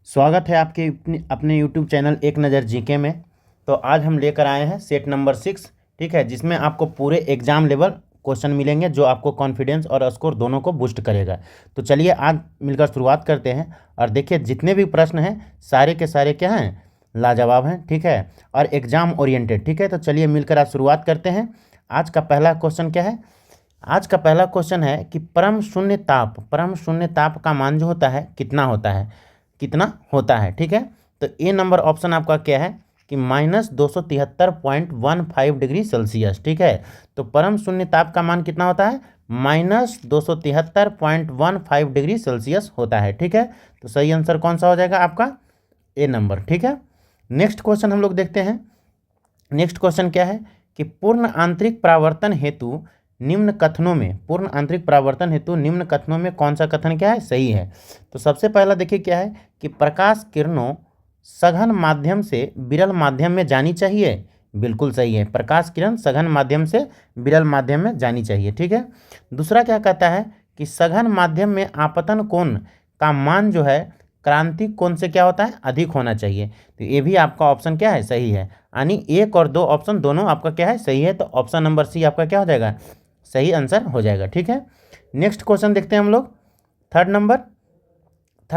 स्वागत है आपके अपने YouTube चैनल एक नज़र जीके में। तो आज हम लेकर आए हैं सेट नंबर 6, ठीक है, जिसमें आपको पूरे एग्जाम लेवल क्वेश्चन मिलेंगे जो आपको कॉन्फिडेंस और स्कोर दोनों को बूस्ट करेगा। तो चलिए आज मिलकर शुरुआत करते हैं। और देखिए जितने भी प्रश्न हैं सारे के सारे क्या हैं, लाजवाब हैं, ठीक है, और एग्जाम ओरिएंटेड, ठीक है। तो चलिए मिलकर आज शुरुआत करते हैं। आज का पहला क्वेश्चन क्या है? आज का पहला क्वेश्चन है कि परम शून्य ताप का मान जो होता है कितना होता है, ठीक है। तो ए नंबर ऑप्शन आपका क्या है कि -273.15 डिग्री सेल्सियस, ठीक है। तो परम शून्य ताप का मान कितना होता है? -273.15 डिग्री सेल्सियस होता है, ठीक है। तो सही आंसर कौन सा हो जाएगा आपका? ए नंबर, ठीक है। नेक्स्ट क्वेश्चन हम लोग देखते हैं। नेक्स्ट क्वेश्चन क्या है कि पूर्ण आंतरिक परावर्तन हेतु निम्न कथनों में कौन सा कथन क्या है, सही है? तो सबसे पहला देखिए क्या है कि प्रकाश किरणों सघन माध्यम से विरल माध्यम में जानी चाहिए। बिल्कुल सही है, प्रकाश किरण सघन माध्यम से विरल माध्यम में जानी चाहिए, ठीक है। दूसरा क्या कहता है कि सघन माध्यम में आपतन कोण का मान जो है क्रांतिक कोण से क्या होता है, अधिक होना चाहिए। तो ये भी आपका ऑप्शन क्या है, सही है। यानी 1 और 2 ऑप्शन दोनों आपका क्या है, सही है। तो ऑप्शन नंबर सी आपका क्या हो जाएगा, सही आंसर हो जाएगा, ठीक है। नेक्स्ट क्वेश्चन देखते हैं हम लोग। थर्ड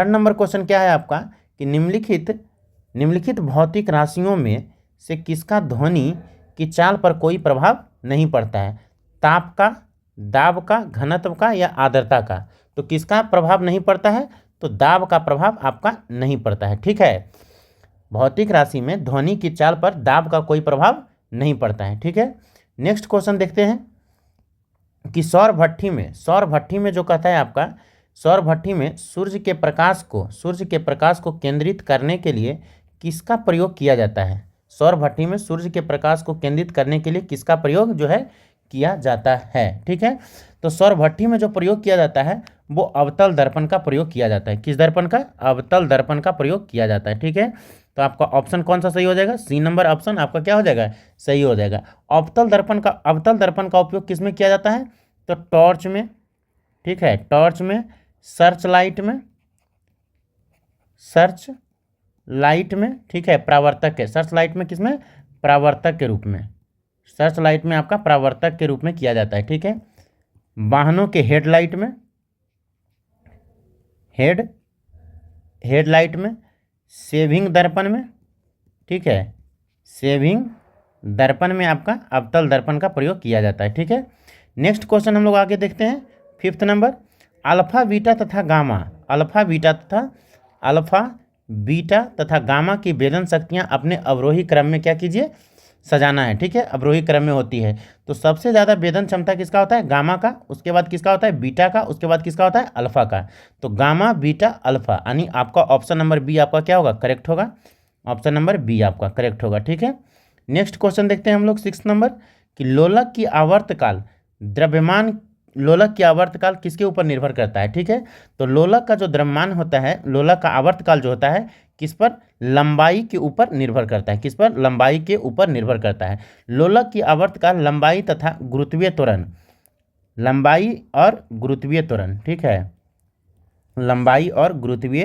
नंबर क्वेश्चन क्या है आपका कि निम्नलिखित भौतिक राशियों में से किसका ध्वनि की चाल पर कोई प्रभाव नहीं पड़ता है? ताप का, दाब का, घनत्व का या आर्द्रता का? तो किसका प्रभाव नहीं पड़ता है? तो दाब का प्रभाव आपका नहीं पड़ता है, ठीक है। भौतिक राशि में ध्वनि की चाल पर दाब का कोई प्रभाव नहीं पड़ता है, ठीक है। नेक्स्ट क्वेश्चन देखते हैं कि सौर भट्ठी में जो कहता है आपका, सौर भट्ठी में सूर्य के प्रकाश को केंद्रित करने के लिए किसका प्रयोग किया जाता है? सौर भट्ठी में सूर्य के प्रकाश को केंद्रित करने के लिए किसका प्रयोग जो है किया जाता है, ठीक है। तो सौर भट्ठी में जो प्रयोग किया जाता है वो अवतल दर्पण का प्रयोग किया जाता है। किस दर्पण का? अवतल दर्पण का प्रयोग किया जाता है, ठीक है। तो आपका ऑप्शन कौन सा सही हो जाएगा? सी नंबर ऑप्शन आपका क्या हो जाएगा, सही हो जाएगा। अवतल दर्पण का उपयोग किस में किया जाता है? तो टॉर्च में, ठीक है, टॉर्च में, सर्च लाइट में, ठीक है, परावर्तक के, सर्च लाइट में, किसमें? परावर्तक के रूप में, सर्च लाइट में आपका परावर्तक के रूप में किया जाता है, ठीक है। वाहनों के हेडलाइट में, सेविंग दर्पण में, ठीक है, सेविंग दर्पण में आपका अवतल दर्पण का प्रयोग किया जाता है, ठीक है। नेक्स्ट क्वेश्चन हम लोग आगे देखते हैं। 5th नंबर, अल्फा बीटा तथा गामा की वेदन शक्तियां अपने अवरोही क्रम में क्या कीजिए, सजाना है, ठीक है, अवरोही क्रम में होती है। तो सबसे ज़्यादा वेदन क्षमता किसका होता है? गामा का, उसके बाद किसका होता है? बीटा का, उसके बाद किसका होता है? अल्फा का। तो गामा, बीटा, अल्फा, यानी आपका ऑप्शन नंबर बी आपका क्या होगा, करेक्ट होगा। ऑप्शन नंबर बी आपका करेक्ट होगा, ठीक है। नेक्स्ट क्वेश्चन देखते हैं हम लोग 6th नंबर कि लोलक की आवर्तकाल किसके ऊपर निर्भर करता है, ठीक है। तो लोलक का जो द्रव्यमान होता है, लोलक का आवर्तकाल जो होता है किस पर? लंबाई के ऊपर निर्भर करता है। किस पर? लंबाई के ऊपर निर्भर करता है। लोलक की आवर्तकाल लंबाई तथा गुरुत्वीय त्वरण, ठीक है, लंबाई और गुरुत्वीय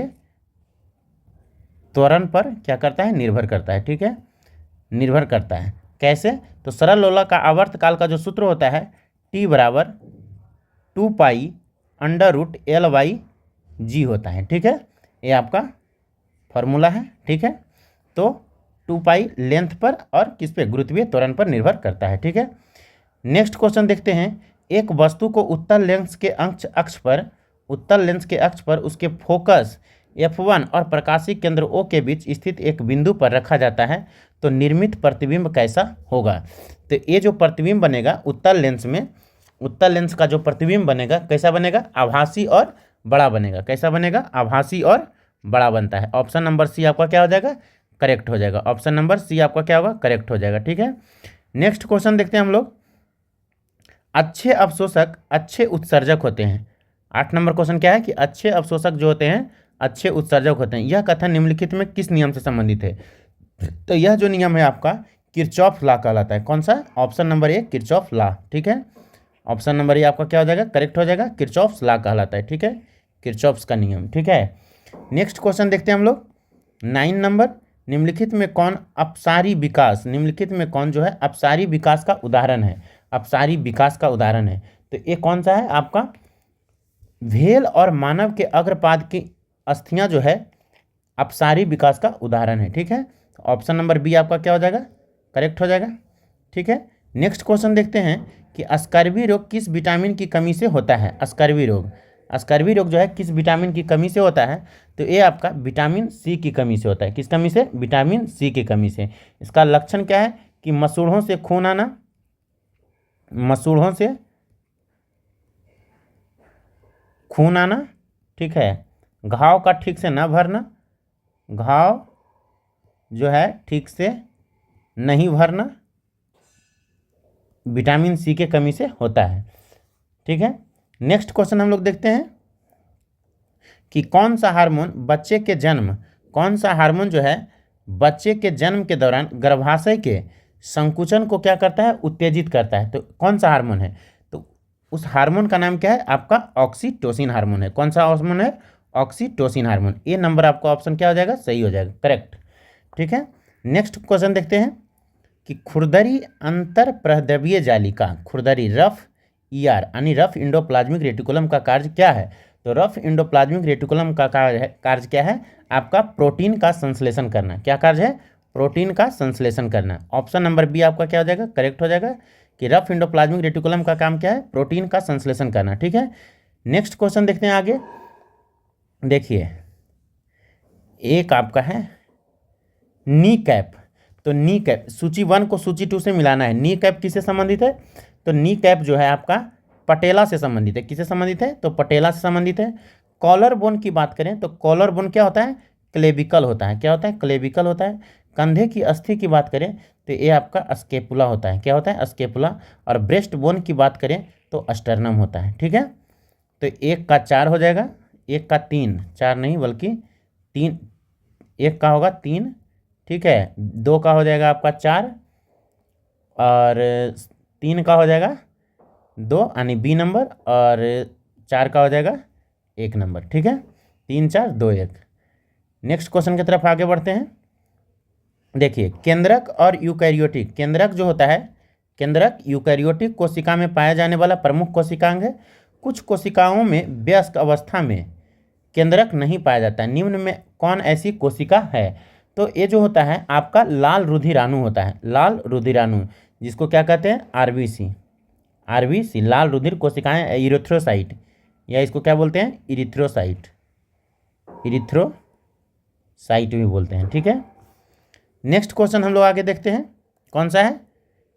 त्वरण पर क्या करता है, निर्भर करता है, ठीक है, निर्भर करता है। कैसे? तो सरल लोलक का आवर्तकाल का जो सूत्र होता है T बराबर 2π√L/g होता है, ठीक है। ये आपका फॉर्मूला है, ठीक है। तो 2π लेंथ पर और किस पे? गुरुत्वीय त्वरण पर निर्भर करता है, ठीक है। नेक्स्ट क्वेश्चन देखते हैं। एक वस्तु को उत्तल लेंस के अक्ष पर उसके फोकस F1 और प्रकाशीय केंद्र O के बीच स्थित एक बिंदु पर रखा जाता है तो निर्मित प्रतिबिंब कैसा होगा? तो ये जो प्रतिबिंब बनेगा उत्तल लेंस का जो प्रतिबिंब बनेगा कैसा बनेगा? आभासी और बड़ा बनेगा। कैसा बनेगा? आभासी और बड़ा बनता है। ऑप्शन नंबर सी आपका क्या हो जाएगा, करेक्ट हो जाएगा। ऑप्शन नंबर सी आपका क्या होगा, करेक्ट हो जाएगा, ठीक है। नेक्स्ट क्वेश्चन देखते हैं हम लोग। अच्छे अवशोषक अच्छे उत्सर्जक होते हैं। 8 नंबर क्वेश्चन क्या है कि अच्छे अवशोषक जो होते हैं अच्छे उत्सर्जक होते हैं। यह कथन निम्नलिखित में किस नियम से संबंधित है? तो यह जो नियम है आपका किरचॉफ लॉ कहलाता है। कौन सा? Option number A Kirchhoff law, ठीक है। ऑप्शन नंबर ए आपका क्या हो जाएगा, करेक्ट हो जाएगा। किरचॉफ्स लॉ कहलाता है, ठीक है, किरचॉफ्स का नियम, ठीक है। नेक्स्ट क्वेश्चन देखते हैं हम लोग। 9 नंबर, निम्नलिखित में कौन अपसारी विकास, निम्नलिखित में कौन जो है अपसारी विकास का उदाहरण है, अपसारी विकास का उदाहरण है। तो ये कौन सा है आपका, व्हेल और मानव के अग्रपाद की अस्थियां जो है अपसारी विकास का उदाहरण है। ठीक है, ऑप्शन नंबर बी आपका क्या हो जाएगा, करेक्ट हो जाएगा। ठीक है, नेक्स्ट क्वेश्चन देखते हैं कि स्कर्वी रोग किस विटामिन की कमी से होता है। स्कर्वी रोग, स्कर्वी रोग जो है किस विटामिन की कमी से होता है, तो ये आपका विटामिन सी की कमी से होता है। किस कमी से, विटामिन सी की कमी से। इसका लक्षण क्या है कि मसूड़ों से खून आना, मसूड़ों से खून आना, ठीक है, घाव का ठीक से न भरना, घाव जो है ठीक से नहीं भरना, विटामिन सी के कमी से होता है। ठीक है, नेक्स्ट क्वेश्चन हम लोग देखते हैं कि कौन सा हार्मोन बच्चे के जन्म, कौन सा हार्मोन जो है बच्चे के जन्म के दौरान गर्भाशय के संकुचन को क्या करता है, उत्तेजित करता है। तो कौन सा हार्मोन है, तो उस हार्मोन का नाम क्या है आपका, ऑक्सीटोसिन हार्मोन है। कौन सा हार्मोन है, ऑक्सीटोसिन हार्मोन। ये नंबर आपका ऑप्शन क्या हो जाएगा, सही हो जाएगा, करेक्ट। ठीक है, नेक्स्ट क्वेश्चन देखते हैं कि खुरदरी अंतर प्रद्रव्य जालिका, खुरदरी रफ ईआर यानी रफ इंडोप्लाज्मिक रेटिकुलम का कार्य क्या है। तो रफ इंडोप्लाज्मिक रेटिकुलम का कार्य क्या है आपका, प्रोटीन का संश्लेषण करना। क्या कार्य है, प्रोटीन का संश्लेषण करना। ऑप्शन नंबर बी आपका क्या हो जाएगा, करेक्ट हो जाएगा कि रफ इंडोप्लाज्मिक रेटिकुलम का काम क्या है, प्रोटीन का संश्लेषण करना। ठीक है, नेक्स्ट क्वेश्चन देखते हैं आगे। देखिए एक आपका है नी कैप, तो नी कैप सूची 1 को सूची 2 से मिलाना है। नी कैप किससे संबंधित है, तो नी कैप जो है आपका पटेला से संबंधित है। किससे संबंधित है, तो पटेला से संबंधित है। कॉलर बोन की बात करें तो कॉलर बोन क्या होता है, क्लेविकल होता है। क्या होता है, क्लेविकल होता है। कंधे की अस्थि की बात करें तो ये आपका स्केपुला होता है। क्या होता है, स्केपुला। और ब्रेस्ट बोन की बात करें तो अस्टर्नम होता है। ठीक है, तो 1 का 4 हो जाएगा, 1 का 3, 4 नहीं बल्कि 3, 1 का होगा 3, ठीक है, 2 का हो जाएगा आपका 4 और 3 का हो जाएगा 2 यानी बी नंबर, और 4 का हो जाएगा 1 नंबर। ठीक है, 3 4 2 1। नेक्स्ट क्वेश्चन की तरफ आगे बढ़ते हैं। देखिए केंद्रक और यूकैरियोटिक, केंद्रक जो होता है, केंद्रक यूकैरियोटिक कोशिका में पाया जाने वाला प्रमुख कोशिकांग है। कुछ कोशिकाओं में वयस्क अवस्था में केंद्रक नहीं पाया जाता। निम्न में कौन ऐसी कोशिका है, तो ये जो होता है आपका लाल रुधिराणु होता है। लाल रुधिराणु जिसको क्या कहते हैं, आरबीसी, आरबीसी लाल रुधिर कोशिकाएं, इरिथ्रोसाइट, या इसको क्या बोलते हैं, इरिथ्रोसाइट, इरिथ्रोसाइट भी बोलते हैं। ठीक है, नेक्स्ट क्वेश्चन हम लोग आगे देखते हैं। कौन सा है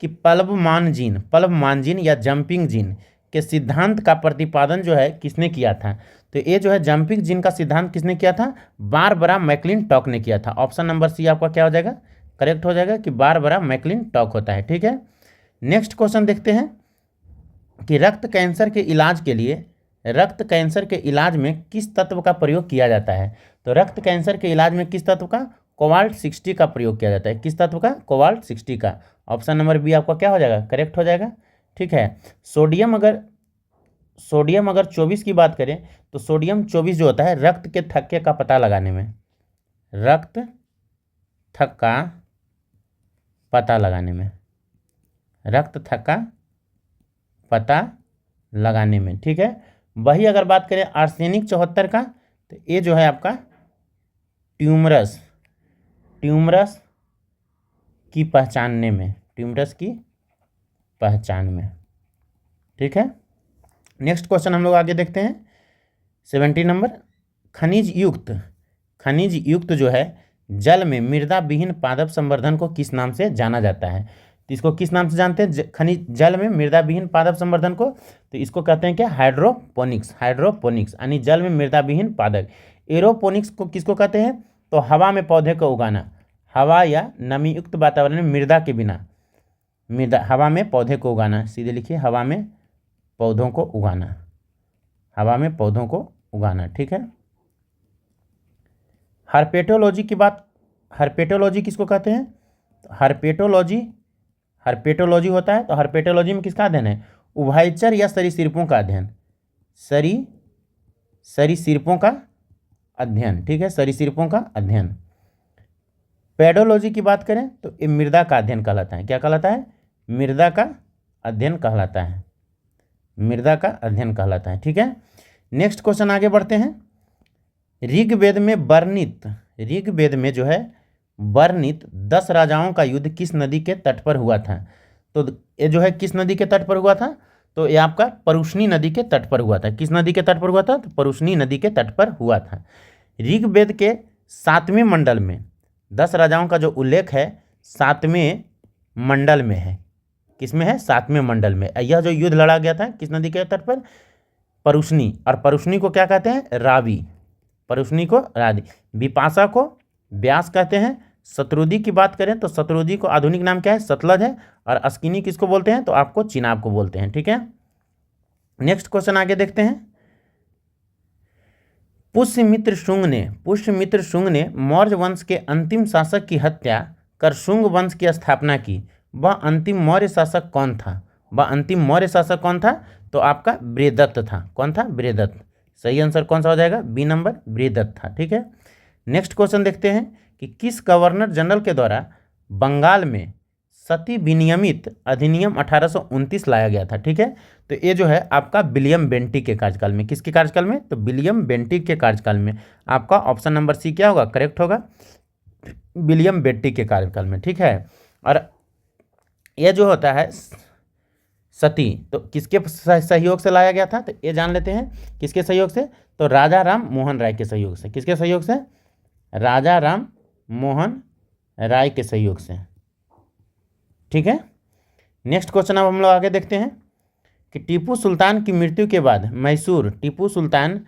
कि प्लवमान जीन, प्लवमान जीन या जंपिंग जीन के सिद्धांत का प्रतिपादन जो है किसने किया था। तो ये जो है जंपिंग जीन का सिद्धांत किसने किया था, बारबरा मैक्लिनटॉक ने किया था। ऑप्शन नंबर सी आपका क्या हो जाएगा, करेक्ट हो जाएगा कि बारबरा मैक्लिनटॉक होता है। ठीक है, नेक्स्ट क्वेश्चन देखते हैं कि रक्त कैंसर के इलाज के लिए, रक्त कैंसर के इलाज में किस तत्व का प्रयोग किया जाता है। तो रक्त कैंसर के इलाज में किस तत्व का, कोबाल्ट 60 का प्रयोग किया जाता है। किस तत्व का, कोबाल्ट 60 का। ऑप्शन नंबर बी आपका क्या हो जाएगा, करेक्ट हो जाएगा। ठीक है, सोडियम अगर 24 की बात करें तो सोडियम 24 जो होता है रक्त के थक्के का पता लगाने में, रक्त थक्का पता लगाने में, रक्त थक्का पता लगाने में। ठीक है, वही अगर बात करें आर्सेनिक 74 का तो ये जो है आपका ट्यूमरस, ट्यूमरस की पहचानने में, ट्यूमरस की पहचान में। ठीक है, नेक्स्ट क्वेश्चन हम लोग आगे देखते हैं 70 नंबर। खनिज युक्त, खनिज युक्त जो है जल में मृदा विहीन पादप संवर्धन को किस नाम से जाना जाता है। तो इसको किस नाम से जानते हैं, खनिज जल में मृदा विहीन पादप संवर्धन को, तो इसको कहते हैं क्या, हाइड्रोपोनिक्स, हाइड्रोपोनिक्स यानी जल में मृदा विहीन पादप। एरोपोनिक्स को किसको कहते हैं, तो हवा में पौधे को उगाना, हवा या नमी युक्त वातावरण में मृदा के बिना, मृदा हवा में पौधे को उगाना। सीधे लिखिए, हवा में पौधों को उगाना, हवा में पौधों को उगाना। ठीक है, हर्पेटोलॉजी की बात, हर्पेटोलॉजी किसको कहते हैं, तो हर्पेटोलॉजी, हर्पेटोलॉजी होता है तो हर्पेटोलॉजी में किसका अध्ययन है, उभयचर या सरीसृपों का अध्ययन, सरीसृपों का अध्ययन। ठीक है, सरीसृपों का अध्ययन। पेडोलॉजी की बात करें तो ये मृदा का अध्ययन कहलाता है। क्या कहलाता है? मृदा का अध्ययन कहलाता है। मृदा का अध्ययन कहलाता है। ठीक है, नेक्स्ट क्वेश्चन आगे बढ़ते हैं। ऋग्वेद में वर्णित, ऋग्वेद में जो है वर्णित 10 राजाओं का युद्ध किस नदी के तट पर हुआ था? तो ये जो है किस नदी के तट पर हुआ था? तो ये आपका परुष्णी नदी के तट पर हुआ था। किस नदी के तट पर हुआ था? तो परुष्णी नदी के तट पर हुआ था। ऋग्वेद के 7वें मंडल में 10 राजाओं का जो उल्लेख है 7वें मंडल में है। किसमें है? 7वें मंडल में। यह जो युद्ध लड़ा गया था किस नदी के तट पर? परुष्णी। और परुष्णी को क्या कहते हैं? रावी। परुष्णी को रावी, विपाशा को व्यास कहते हैं। शतरुदी की बात करें तो शतरुदी को आधुनिक नाम क्या है? सतलज है। और अस्किनी किसको बोलते हैं? तो आपको चिनाब को बोलते हैं। ठीक है, नेक्स्ट क्वेश्चन आगे देखते हैं। पुष्यमित्र शुंग ने मौर्य वंश के अंतिम शासक की हत्या कर शुंग वंश की स्थापना की। वह अंतिम मौर्य शासक कौन था? वह अंतिम मौर्य शासक कौन था? तो आपका बृहदत्त था। कौन था? बृहदत्त। सही आंसर कौन सा हो जाएगा? बी नंबर, बृहदत्त था। ठीक है, नेक्स्ट क्वेश्चन देखते हैं कि किस गवर्नर जनरल के द्वारा बंगाल में सती विनियमित अधिनियम 1829 लाया गया था? ठीक है, तो ये जो है आपका विलियम बेंटिक के कार्यकाल में। किसके कार्यकाल में? तो विलियम बेंटिक के कार्यकाल में। आपका ऑप्शन नंबर सी क्या होगा? करेक्ट होगा, विलियम बेंटिक के कार्यकाल में। ठीक है, और ये जो होता है सती, तो किसके सहयोग से लाया गया था? तो ये जान लेते हैं किसके सहयोग से? तो राजा राम मोहन राय के सहयोग से। किसके सहयोग से? राजा राम मोहन राय के सहयोग से। ठीक है, नेक्स्ट क्वेश्चन अब हम लोग आगे देखते हैं कि टीपू सुल्तान की मृत्यु के बाद मैसूर, टीपू सुल्तान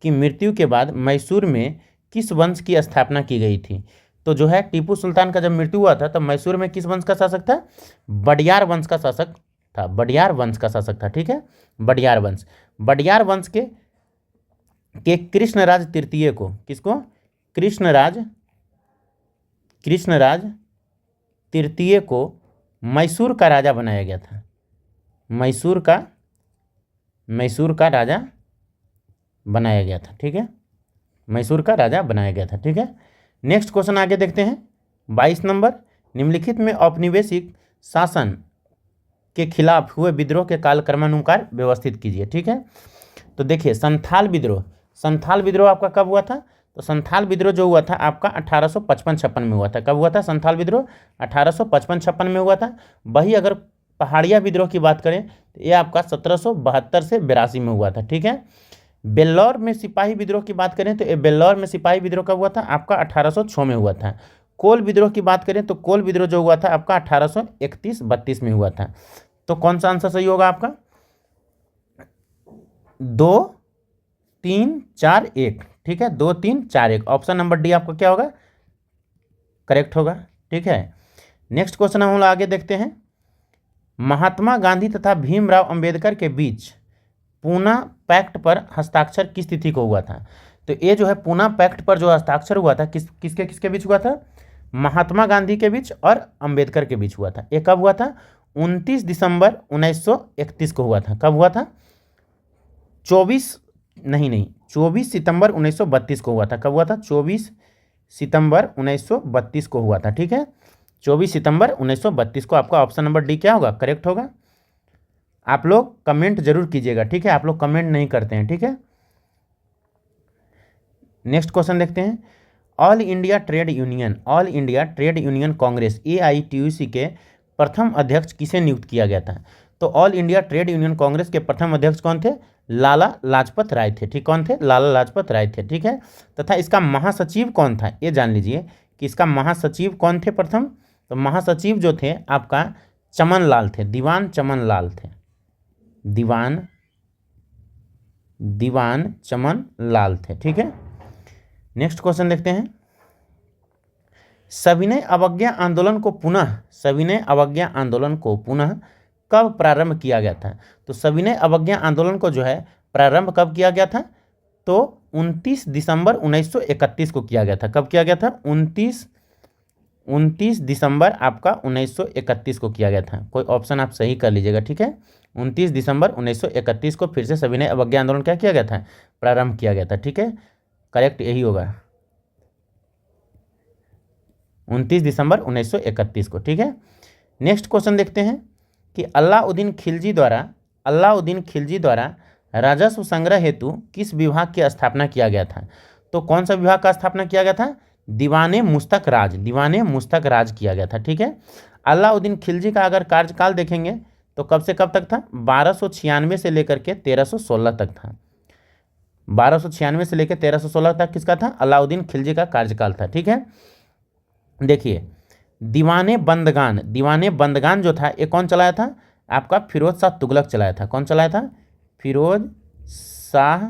की मृत्यु के बाद मैसूर में किस वंश की स्थापना की गई थी? तो जो है टीपू सुल्तान का जब मृत्यु हुआ था तब मैसूर में किस वंश का शासक था? बडियार वंश का शासक था। बडियार वंश का शासक था। ठीक है, बडियार वंश। बडियार वंश के कृष्णराज तृतीय को, किसको? कृष्णराज तृतीय को मैसूर का राजा बनाया गया था। मैसूर का राजा बनाया गया था। ठीक है, मैसूर का राजा बनाया गया था। ठीक है, नेक्स्ट क्वेश्चन आगे देखते हैं। 22 नंबर, निम्नलिखित में औपनिवेशिक शासन के खिलाफ हुए विद्रोह के काल क्रमानुसार व्यवस्थित कीजिए। ठीक है, तो देखिए संथाल विद्रोह आपका कब हुआ था? तो संथाल विद्रोह जो हुआ था आपका 1855-56 में हुआ था। कब हुआ था संथाल विद्रोह? 1855-56 में हुआ था। वही अगर पहाड़िया विद्रोह की बात करें तो ये आपका 1772 से 82 में हुआ था। ठीक है, बेल्लौर में सिपाही विद्रोह की बात करें तो ये बेल्लौर में सिपाही विद्रोह कब हुआ था? आपका 1806 में हुआ था। कोल विद्रोह की बात करें तो कोल विद्रोह जो हुआ था आपका 1831-32 में हुआ था। तो कौन सा आंसर सही होगा आपका? 2, 3, 4, 1। ठीक है, 2, 3, 4, 1। ऑप्शन नंबर डी आपका क्या होगा? करेक्ट होगा। ठीक है, नेक्स्ट क्वेश्चन हम लोग आगे देखते हैं। महात्मा गांधी तथा भीमराव अंबेडकर के बीच पूना पैक्ट पर हस्ताक्षर किस तिथि को हुआ था? तो ये जो है पूना पैक्ट पर जो हस्ताक्षर हुआ था किसके बीच हुआ था? महात्मा गांधी के बीच और अंबेडकर के बीच हुआ था। ये कब हुआ था? 29 दिसंबर 1931 को हुआ था। कब हुआ था? 24 सितंबर 1932 को हुआ था। कब हुआ था? 24 सितंबर 1932 को हुआ था। ठीक है, 24 सितंबर 1932 को। आपका ऑप्शन नंबर डी क्या होगा? करेक्ट होगा। आप लोग कमेंट जरूर कीजिएगा। ठीक है, आप लोग कमेंट नहीं करते हैं। ठीक है, नेक्स्ट क्वेश्चन देखते हैं। All India trade union Congress AITUC के प्रथम अध्यक्ष किसे नियुक्त किया गया था? तो all India trade union Congress के प्रथम अध्यक्ष कौन थे? लाला लाजपत राय थे। ठीक, कौन थे? लाला लाजपत राय थे। ठीक है, तथा इसका महासचिव कौन था? ये जान लीजिए कि इसका महासचिव कौन थे प्रथम? तो महासचिव जो थे आपका चमन लाल थे, दीवान चमन लाल थे। दीवान चमन लाल थे। ठीक है, नेक्स्ट क्वेश्चन देखते हैं। सविनय अवज्ञा आंदोलन को पुनः कब प्रारंभ किया गया था? तो सविनय अवज्ञा आंदोलन को जो है प्रारंभ कब किया गया था? तो 29 दिसंबर 1931 को किया गया था। कब किया गया था? 29 दिसंबर आपका 1931 को किया गया था। कोई ऑप्शन आप सही कर लीजिएगा। ठीक है, 29 दिसंबर 1931 को फिर से सविनय अवज्ञा आंदोलन क्या किया गया था? प्रारंभ किया गया था। ठीक है, करेक्ट यही होगा, 29 दिसंबर 1931 को। ठीक है, नेक्स्ट क्वेश्चन देखते हैं कि अलाउद्दीन खिलजी द्वारा राजस्व संग्रह हेतु किस विभाग की स्थापना किया गया था? तो कौन सा विभाग का स्थापना किया गया था? दीवाने मुस्तक राज किया गया था। ठीक है, अलाउद्दीन खिलजी का अगर कार्यकाल देखेंगे तो कब से कब तक था? 1296 से लेकर के 1316 तक था। 1296 से लेकर 1316 तक किसका था? अलाउद्दीन खिलजी का कार्यकाल था। ठीक है, देखिए दीवाने बंदगान जो था ये कौन चलाया था? आपका फिरोज शाह तुगलक चलाया था। कौन चलाया था? फिरोज शाह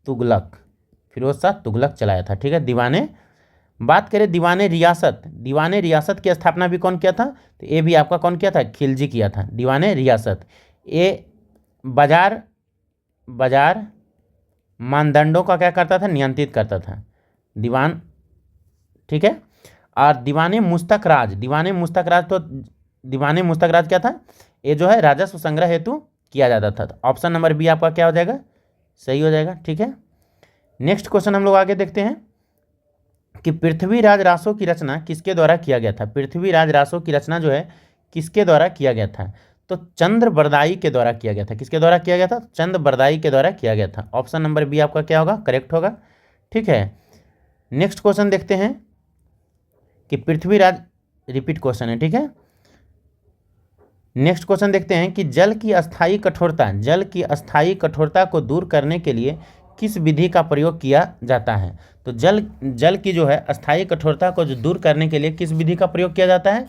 तुगलक चलाया था। ठीक है, बात करें दीवाने रियासत की स्थापना भी कौन किया था? तो ये भी आपका कौन किया था? खिलजी किया था। दीवाने रियासत ये बाजार मानदंडों का क्या करता था? नियंत्रित करता था दीवान। ठीक है, और दीवाने मुस्तक राज क्या था? ये जो है राजस्व संग्रह हेतु किया जाता था। तो ऑप्शन नंबर बी आपका क्या हो जाएगा? सही हो जाएगा। ठीक है, नेक्स्ट क्वेश्चन हम लोग आगे देखते हैं कि पृथ्वीराज रासो की रचना किसके द्वारा किया गया था? पृथ्वीराज रासो की रचना जो है किसके द्वारा किया गया था? तो चंद्रबरदाई के द्वारा किया गया था। किसके द्वारा किया गया था? चंद्रबरदाई के द्वारा किया गया था। ऑप्शन नंबर बी आपका क्या होगा? करेक्ट होगा। ठीक है, नेक्स्ट क्वेश्चन देखते हैं कि पृथ्वीराज रिपीट क्वेश्चन है। ठीक है, नेक्स्ट क्वेश्चन देखते हैं कि जल की अस्थायी कठोरता को दूर करने के लिए किस विधि का प्रयोग किया जाता है? तो जल की जो है अस्थायी कठोरता को जो दूर करने के लिए किस विधि का प्रयोग किया जाता है?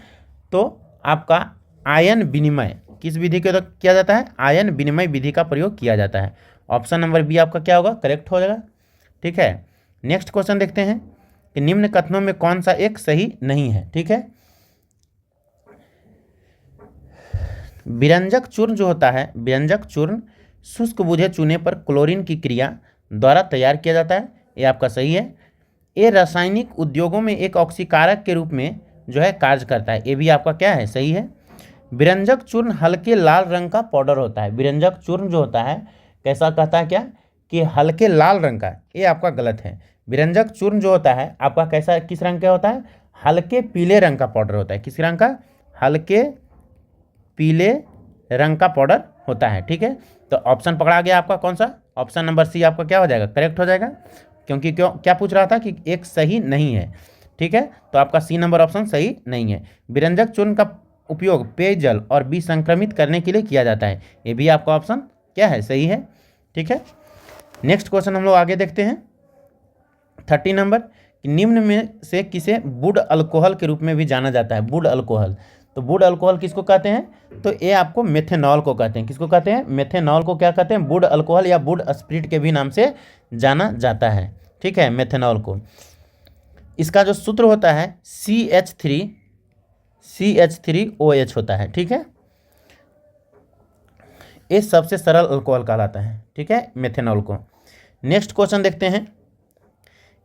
तो आपका आयन विनिमय, किस विधि के द्वारा किया जाता है? आयन विनिमय विधि का प्रयोग किया जाता है। ऑप्शन नंबर बी आपका क्या होगा? करेक्ट हो जाएगा। ठीक है, नेक्स्ट क्वेश्चन देखते हैं कि निम्न कथनों में कौन सा एक सही नहीं है? ठीक है, विरंजक चूर्ण शुष्क बुझे चूने पर क्लोरीन की क्रिया द्वारा तैयार किया जाता है। ये आपका सही है। ये रासायनिक उद्योगों में एक ऑक्सीकारक के रूप में जो है कार्य करता है। ये भी आपका क्या है? सही है। विरंजक चूर्ण हल्के लाल रंग का पाउडर होता है। विरंजक चूर्ण जो होता है कैसा कहता है? क्या कि हल्के लाल रंग का। ये आपका गलत है। विरंजक चूर्ण जो होता है आपका कैसा, किस रंग का होता है? हल्के पीले रंग का पाउडर होता है। किस रंग का? हल्के पीले रंग का पाउडर होता है। ठीक है, तो ऑप्शन पकड़ा गया आपका कौन सा? ऑप्शन नंबर सी आपका क्या हो जाएगा? करेक्ट हो जाएगा। क्योंकि क्या पूछ रहा था कि एक सही नहीं है। ठीक है, तो आपका सी नंबर ऑप्शन सही नहीं है। विरंजक चूर्ण का उपयोग पेयजल और विसंक्रमित करने के लिए किया जाता है। ये भी आपका ऑप्शन क्या है? सही है। ठीक है, नेक्स्ट क्वेश्चन हम लोग आगे देखते हैं 30 नंबर कि निम्न में से किसे वुड अल्कोहल के रूप में भी जाना जाता है? वुड अल्कोहल, तो वुड अल्कोहल किसको कहते हैं? तो ये आपको मेथेनॉल को कहते हैं। किसको कहते हैं? मेथेनॉल को क्या कहते हैं? वुड अल्कोहल या वुड स्प्रिट के भी नाम से जाना जाता है। ठीक है, मेथेनॉल को। इसका जो सूत्र होता है CH3OH होता है। ठीक है, ये सबसे सरल अल्कोहल कहलाता है। ठीक है, मेथेनॉल को। नेक्स्ट क्वेश्चन देखते हैं,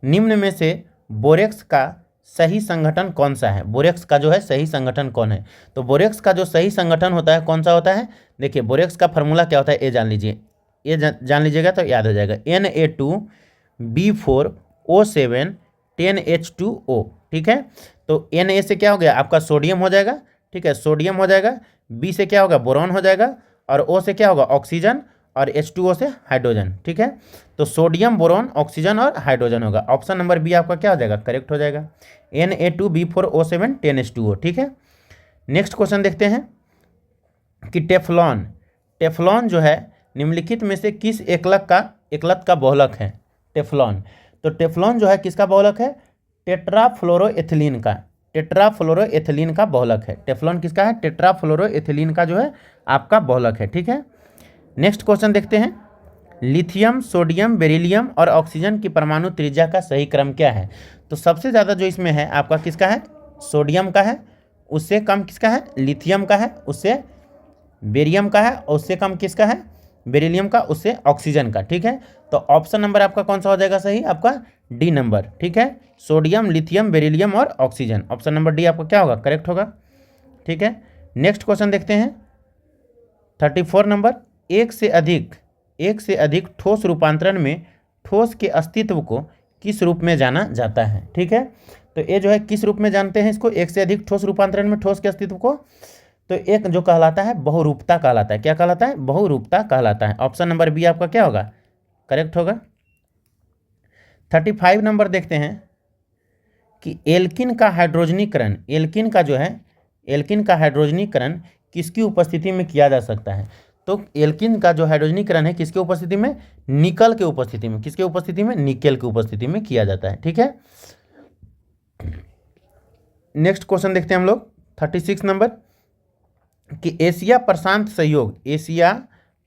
निम्न में से बोरेक्स का सही संगठन कौन सा है? बोरेक्स का जो है सही संगठन कौन है? तो बोरेक्स का जो सही संगठन होता है कौन सा होता है? देखिए बोरेक्स का फार्मूला क्या होता है ये जान लीजिए। ये जान लीजिएगा तो याद हो जाएगा। Na2B4O7 10H2O। ठीक है, तो Na से क्या हो गया? आपका सोडियम हो जाएगा। ठीक है, सोडियम हो जाएगा। B से क्या होगा? बोरॉन हो जाएगा। और O से क्या होगा? ऑक्सीजन। और H2O से हाइड्रोजन। ठीक है, तो सोडियम, बोरॉन, ऑक्सीजन और हाइड्रोजन होगा। ऑप्शन नंबर बी आपका क्या हो जाएगा? करेक्ट हो जाएगा। Na2B4O7 10H2O। ठीक है, नेक्स्ट क्वेश्चन देखते हैं कि टेफ्लॉन जो है निम्नलिखित में से किस एकलक का बहुलक है? टेफ्लॉन, तो टेफ्लॉन जो है किसका बहुलक है? टेट्राफ्लोरोएथिलीन का बहुलक है। टेफ्लॉन किसका है? टेट्राफ्लोरोएथिलीन का जो है आपका बहुलक है। ठीक है, नेक्स्ट क्वेश्चन देखते हैं, लिथियम, सोडियम, बेरिलियम और ऑक्सीजन की परमाणु त्रिज्या का सही क्रम क्या है? तो सबसे ज़्यादा जो इसमें है आपका किसका है? सोडियम का है। उससे कम किसका है? लिथियम का है। उससे बेरियम का है। और उससे कम किसका है? बेरिलियम का। उससे ऑक्सीजन का। ठीक है, तो ऑप्शन नंबर आपका कौन सा हो जाएगा सही? आपका डी नंबर। ठीक है, सोडियम, लिथियम, बेरिलियम और ऑक्सीजन। ऑप्शन नंबर डी आपका क्या होगा? करेक्ट होगा। ठीक है, नेक्स्ट क्वेश्चन देखते हैं 34 नंबर, एक से अधिक ठोस रूपांतरण में ठोस के अस्तित्व को किस रूप में जाना जाता है। ठीक है, तो ये जो है किस रूप में जानते हैं इसको, एक से अधिक ठोस रूपांतरण में ठोस के अस्तित्व को। तो एक जो कहलाता है बहुरूपता कहलाता है। क्या कहलाता है? बहुरूपता कहलाता है। ऑप्शन नंबर बी आपका क्या होगा? करेक्ट होगा। 35 नंबर देखते हैं कि एल्किन का हाइड्रोजनीकरण, एल्किन का जो है, एल्किन का हाइड्रोजनीकरण किसकी उपस्थिति में किया जा सकता है? तो एल्किन का जो हाइड्रोजनीकरण है किसके उपस्थिति में? निकल के उपस्थिति में। किसके उपस्थिति में? निकेल की उपस्थिति में किया जाता है। ठीक है, नेक्स्ट क्वेश्चन देखते हैं हम लोग 36 नंबर कि एशिया प्रशांत सहयोग, एशिया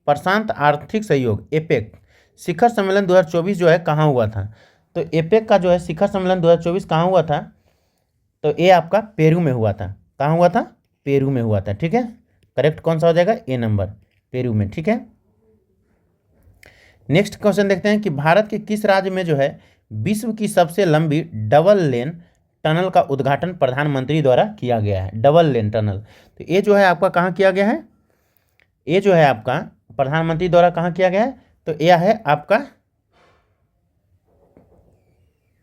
प्रशांत आर्थिक सहयोग एपेक शिखर सम्मेलन 2024 जो है कहाँ हुआ था? तो एपेक का जो है शिखर सम्मेलन 2024 कहाँ हुआ था? तो ये आपका पेरू में हुआ था। कहाँ हुआ था? पेरू में हुआ था। ठीक है, करेक्ट कौन सा हो जाएगा? ए नंबर, पेरू में। ठीक है, नेक्स्ट क्वेश्चन देखते हैं कि भारत के किस राज्य में जो है विश्व की सबसे लंबी डबल लेन टनल का उद्घाटन प्रधानमंत्री द्वारा किया गया है? डबल लेन टनल, तो ये जो है आपका कहाँ किया गया है? ये जो है आपका प्रधानमंत्री द्वारा कहाँ किया गया है? तो यह है आपका,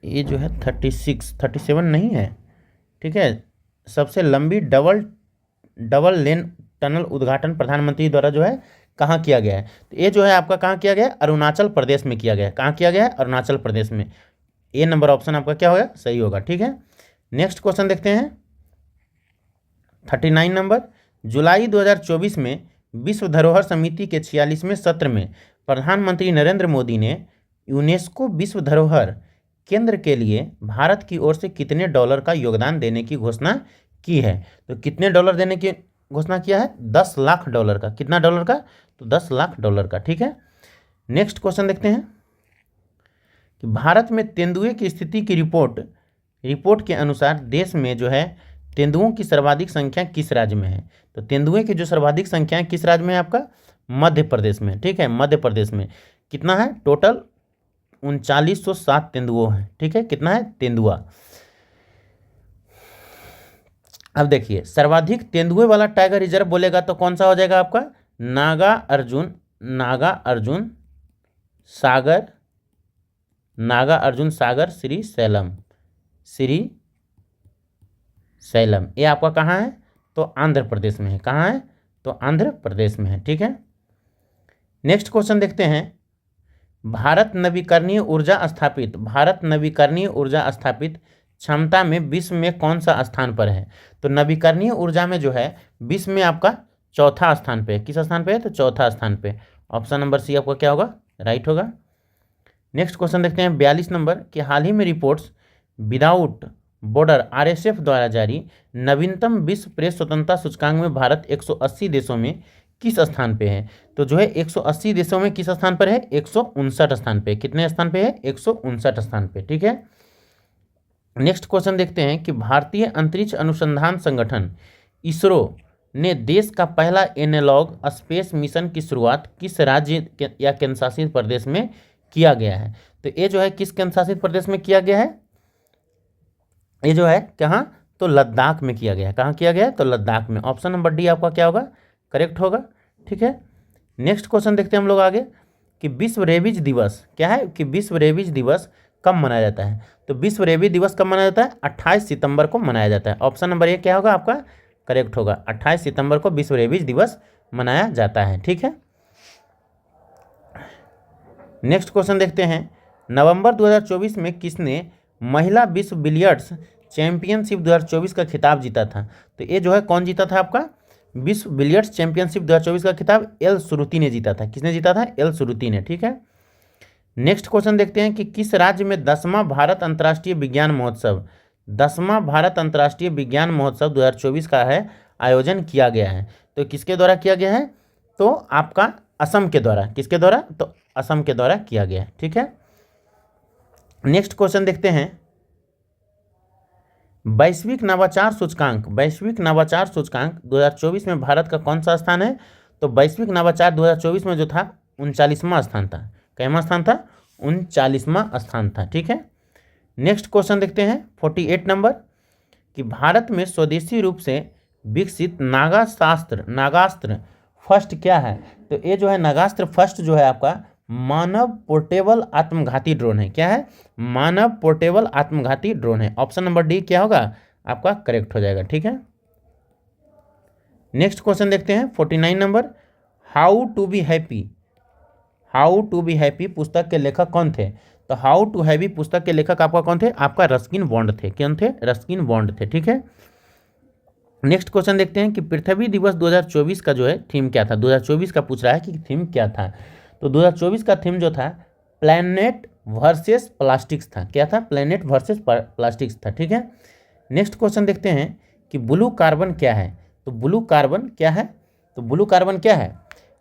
ये जो है 37 नहीं है। ठीक है, सबसे लंबी डबल लेन टनल उद्घाटन प्रधानमंत्री द्वारा जो है कहाँ किया गया है? तो ये जो है आपका कहाँ किया गया है? अरुणाचल प्रदेश में किया गया है। कहाँ किया गया है? अरुणाचल प्रदेश में। ए नंबर ऑप्शन आपका क्या होगा? सही होगा। ठीक है, नेक्स्ट क्वेश्चन देखते हैं 39 नंबर, जुलाई 2024 में विश्व धरोहर समिति के 46वें सत्र में प्रधानमंत्री नरेंद्र मोदी ने यूनेस्को विश्व धरोहर केंद्र के लिए भारत की ओर से कितने डॉलर का योगदान देने की घोषणा की है? तो कितने डॉलर देने की घोषणा किया है? 10 लाख डॉलर का। कितना डॉलर का? तो 10 लाख डॉलर का। ठीक है, नेक्स्ट क्वेश्चन देखते हैं कि भारत में तेंदुए की स्थिति की रिपोर्ट के अनुसार देश में जो है तेंदुओं की सर्वाधिक संख्या किस राज्य में है? तो तेंदुए की जो सर्वाधिक संख्या है किस राज्य में है आपका? मध्य प्रदेश में। ठीक है, मध्य प्रदेश में। कितना है? टोटल 3907 तेंदुओं हैं। ठीक है, कितना है? तेंदुआ। अब देखिए, सर्वाधिक तेंदुए वाला टाइगर रिजर्व बोलेगा तो कौन सा हो जाएगा आपका? नागा अर्जुन सागर श्री सैलम, ये आपका कहाँ है? तो आंध्र प्रदेश में है। कहाँ है? तो आंध्र प्रदेश में है। ठीक है, नेक्स्ट क्वेश्चन देखते हैं, भारत नवीकरणीय ऊर्जा स्थापित क्षमता में विश्व में कौन सा स्थान पर है? तो नवीकरणीय ऊर्जा में जो है विश्व में आपका चौथा स्थान पे है। किस स्थान पे है? तो चौथा स्थान पे। ऑप्शन नंबर सी आपका क्या होगा? राइट होगा। नेक्स्ट क्वेश्चन देखते हैं 42 नंबर कि हाल ही में रिपोर्ट्स विदाउट बॉर्डर आरएसएफ द्वारा जारी नवीनतम विश्व प्रेस स्वतंत्रता सूचकांक में भारत 180 देशों में किस स्थान पे है? तो जो है 180 देशों में किस स्थान पर है? 159 स्थान पे। कितने स्थान पे है? 159 स्थान पे। ठीक है, नेक्स्ट क्वेश्चन देखते हैं कि भारतीय अंतरिक्ष अनुसंधान संगठन इसरो ने देश का पहला एनालॉग स्पेस मिशन की शुरुआत किस राज्य या केंद्र शासित प्रदेश में किया गया है? तो ये जो है किस केंद्र शासित प्रदेश में किया गया है? ये जो है कहाँ? तो लद्दाख में किया गया है। कहाँ किया गया है? तो लद्दाख में। ऑप्शन नंबर डी आपका क्या होगा? करेक्ट होगा। ठीक है, नेक्स्ट क्वेश्चन देखते हैं हम लोग आगे कि विश्व रेबीज दिवस क्या है? कि विश्व रेबीज दिवस कब मनाया जाता है? तो विश्व रेबीज दिवस कब मनाया जाता है? 28 सितंबर को मनाया जाता है। ऑप्शन नंबर ए क्या होगा आपका? करेक्ट होगा। 28 सितंबर को विश्व रेबीज दिवस मनाया जाता है। ठीक है, नेक्स्ट क्वेश्चन देखते हैं, नवंबर 2024 में किसने महिला विश्व बिलियर्ड्स चैंपियनशिप 2024 का खिताब जीता था? तो ये जो है कौन जीता था आपका? विश्व बिलियर्ड्स चैंपियनशिप 2024 का खिताब एल सुरुति ने जीता था। किसने जीता था? एल सुरुति ने। ठीक है, नेक्स्ट क्वेश्चन देखते हैं कि किस राज्य में 10वां भारत अंतर्राष्ट्रीय विज्ञान महोत्सव 2024 का है आयोजन किया गया है? तो किसके द्वारा किया गया है? तो आपका असम के द्वारा। किसके द्वारा? तो असम के द्वारा किया गया है। ठीक है, नेक्स्ट क्वेश्चन देखते हैं, वैश्विक नवाचार सूचकांक 2024 में भारत का कौन सा स्थान है? तो वैश्विक नवाचार 2024 में जो था 39वां स्थान था। कैमा स्थान था? 39वां स्थान था। ठीक है, नेक्स्ट क्वेश्चन देखते हैं 48 नंबर कि भारत में स्वदेशी रूप से विकसित नागास्त्र फर्स्ट क्या है? तो ये जो है नागास्त्र फर्स्ट जो है आपका मानव पोर्टेबल आत्मघाती ड्रोन है। क्या है? मानव पोर्टेबल आत्मघाती ड्रोन है। ऑप्शन नंबर डी क्या होगा आपका करेक्ट हो जाएगा। ठीक है, नेक्स्ट क्वेश्चन देखते हैं 49 number. How to be happy, how to be happy पुस्तक के लेखक कौन थे? तो हाउ टू हैप्पी पुस्तक के लेखक आपका कौन थे? आपका रस्किन बॉन्ड थे। कौन थे? रस्किन बॉन्ड थे। ठीक है, नेक्स्ट क्वेश्चन देखते हैं कि पृथ्वी दिवस 2024 का जो है थीम क्या था? 2024 का पूछ रहा है कि थीम क्या था। तो 2024 का थीम जो था प्लैनेट वर्सेस प्लास्टिक्स था। क्या था? प्लैनेट वर्सेस प्लास्टिक्स था। ठीक है, नेक्स्ट क्वेश्चन देखते हैं कि ब्लू कार्बन क्या है? तो ब्लू कार्बन क्या है? तो ब्लू कार्बन क्या है?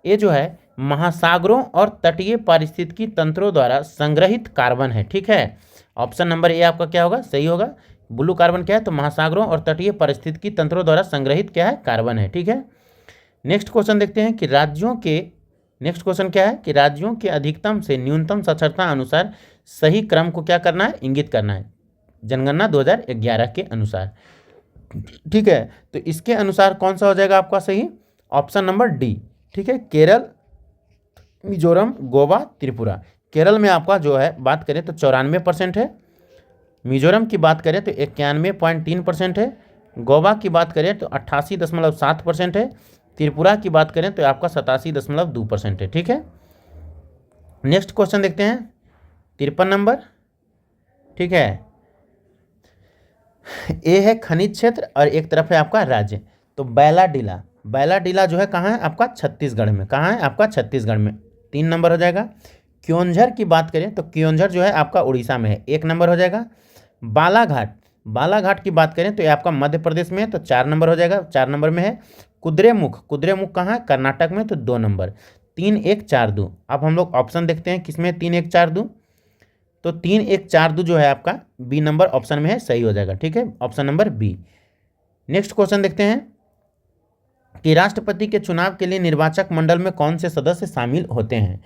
ये जो है महासागरों और तटीय पारिस्थितिकी तंत्रों द्वारा संग्रहित कार्बन है। ठीक है, ऑप्शन नंबर ए आपका क्या होगा? सही होगा। ब्लू कार्बन क्या है? तो महासागरों और तटीय पारिस्थितिकी तंत्रों द्वारा संग्रहित क्या है? कार्बन है। ठीक है, नेक्स्ट क्वेश्चन देखते हैं कि राज्यों के, नेक्स्ट क्वेश्चन क्या है कि राज्यों के अधिकतम से न्यूनतम साक्षरता अनुसार सही क्रम को क्या करना है? इंगित करना है, जनगणना 2011 के अनुसार। ठीक है, तो इसके अनुसार कौन सा हो जाएगा आपका सही? Option number D. ठीक है, केरल, मिजोरम, गोवा, त्रिपुरा। केरल में आपका जो है बात करें तो 94% है, मिजोरम की बात करें तो 91.3% है, गोवा की बात करें तो 88.7% है, त्रिपुरा की बात करें तो आपका 87.2% है। ठीक है, नेक्स्ट क्वेश्चन देखते हैं 53 नंबर। ठीक है, ए है खनिज क्षेत्र और एक तरफ है आपका राज्य। तो बैलाडीला, बैलाडीला जो है कहाँ है? आपका छत्तीसगढ़ में। कहाँ है? आपका छत्तीसगढ़ में। 3 नंबर हो जाएगा। क्योंझर की बात करें तो क्योंझर जो है आपका उड़ीसा में है, 1 नंबर हो जाएगा। बालाघाट, बालाघाट की बात करें तो ये आपका मध्य प्रदेश में है, तो 4 नंबर हो जाएगा, 4 नंबर में है। कुद्रेमुख, कुद्रेमुख कहाँ है? कर्नाटक में, तो 2 नंबर। 3, 1, 4, 2। अब हम लोग ऑप्शन देखते हैं किसमें 3, 1, 4, 2। तो 3, 1, 4, 2 जो है आपका बी नंबर ऑप्शन में है, सही हो जाएगा। ठीक है, option number B. Next question देखते हैं कि राष्ट्रपति के चुनाव के लिए निर्वाचक मंडल में कौन से सदस्य शामिल होते हैं?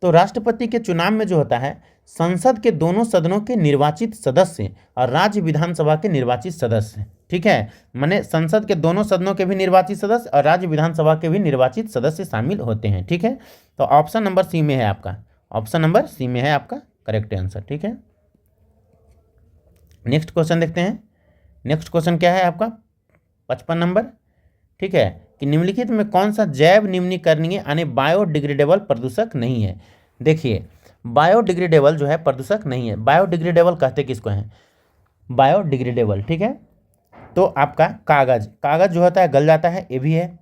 तो राष्ट्रपति के चुनाव में जो होता है संसद के दोनों सदनों के निर्वाचित सदस्य और राज्य विधानसभा के निर्वाचित सदस्य। ठीक है, माने संसद के दोनों सदनों के भी निर्वाचित सदस्य और राज्य विधानसभा के भी निर्वाचित सदस्य शामिल होते हैं। ठीक है, तो ऑप्शन नंबर सी में है आपका, ऑप्शन नंबर सी में है आपका करेक्ट आंसर। ठीक है, नेक्स्ट क्वेश्चन देखते हैं। नेक्स्ट क्वेश्चन क्या है आपका 55 नंबर। ठीक है, कि निम्नलिखित में कौन सा जैव निम्नीकरणीय यानी बायोडिग्रेडेबल प्रदूषक नहीं है? देखिए, बायोडिग्रेडेबल जो है प्रदूषक नहीं है। बायोडिग्रेडेबल कहते किसको हैं? बायोडिग्रेडेबल। ठीक है, तो आपका कागज, कागज जो होता है गल जाता है, ये भी है।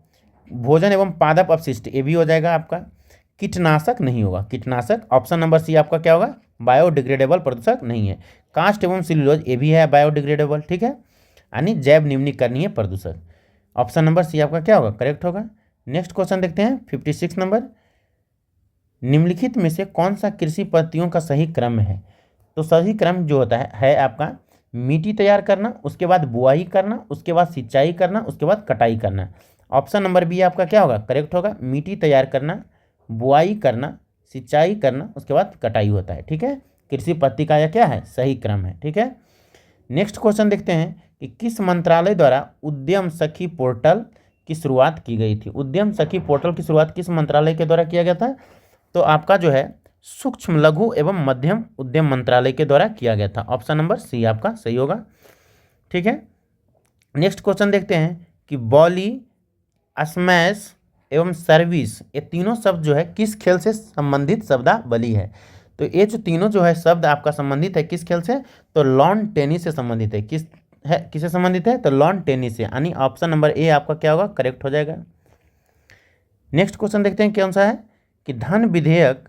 भोजन एवं पादप अपशिष्ट, ये भी हो जाएगा आपका। कीटनाशक नहीं होगा, कीटनाशक ऑप्शन नंबर सी आपका क्या होगा? बायोडिग्रेडेबल प्रदूषक नहीं है। कास्ट एवं सेल्यूलोज, ये भी है बायोडिग्रेडेबल। ठीक है, यानी जैव निम्नीकरणीय प्रदूषक। ऑप्शन नंबर सी आपका क्या होगा? करेक्ट होगा। नेक्स्ट क्वेश्चन देखते हैं 56 नंबर। निम्नलिखित में से कौन सा कृषि पद्धतियों का सही क्रम है? तो सही क्रम जो होता है आपका मिट्टी तैयार करना, उसके बाद बुआई करना, उसके बाद सिंचाई करना, उसके बाद कटाई करना। ऑप्शन नंबर बी आपका क्या होगा? करेक्ट होगा। मिट्टी तैयार करना, बुआई करना, सिंचाई करना, उसके बाद कटाई होता है। ठीक है, कृषि पद्धति का यह क्या है? सही क्रम है। ठीक है, नेक्स्ट क्वेश्चन देखते हैं कि किस मंत्रालय द्वारा उद्यम सखी पोर्टल की शुरुआत की गई थी? उद्यम सखी पोर्टल की शुरुआत किस मंत्रालय के द्वारा किया गया था? तो आपका जो है सूक्ष्म लघु एवं मध्यम उद्यम मंत्रालय के द्वारा किया गया था। ऑप्शन नंबर सी आपका सही होगा। ठीक है, नेक्स्ट क्वेश्चन देखते हैं कि बॉली, स्मैश एवं सर्विस, ये तीनों शब्द जो है किस खेल से संबंधित शब्दावली है? तो ये जो तीनों जो है शब्द आपका संबंधित है किस खेल से? तो लॉन टेनिस से संबंधित है। किस है, किससे संबंधित है? तो लॉन टेनिस से, यानी ऑप्शन नंबर ए आपका क्या होगा? करेक्ट हो जाएगा। नेक्स्ट क्वेश्चन देखते हैं कौन सा है कि धन विधेयक,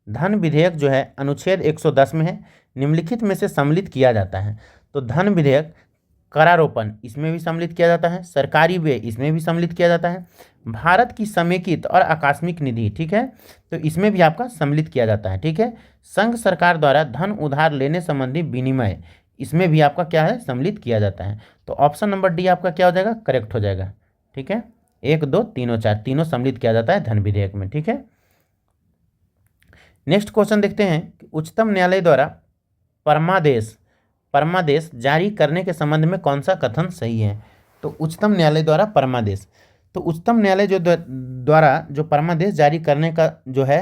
धन विधेयक जो है अनुच्छेद 110 में है, निम्नलिखित में से सम्मिलित किया जाता है। तो धन विधेयक करारोपण, इसमें भी सम्मिलित किया जाता है। सरकारी व्यय, इसमें भी सम्मिलित किया जाता है। भारत की समेकित और आकस्मिक निधि, ठीक है, तो इसमें भी आपका सम्मिलित किया जाता है। ठीक है, संघ सरकार द्वारा धन उधार लेने संबंधी विनिमय, इसमें भी आपका क्या है? सम्मिलित किया जाता है। तो ऑप्शन नंबर डी आपका क्या हो जाएगा? करेक्ट हो जाएगा। ठीक है, 1, 2, 3, 4 तीनों सम्मिलित किया जाता है धन विधेयक में। ठीक है, नेक्स्ट क्वेश्चन देखते हैं कि उच्चतम न्यायालय द्वारा परमादेश, परमादेश जारी करने के संबंध में कौन सा कथन सही है? तो उच्चतम न्यायालय द्वारा परमादेश, तो उच्चतम न्यायालय जो द्वारा जो परमादेश जारी करने का जो है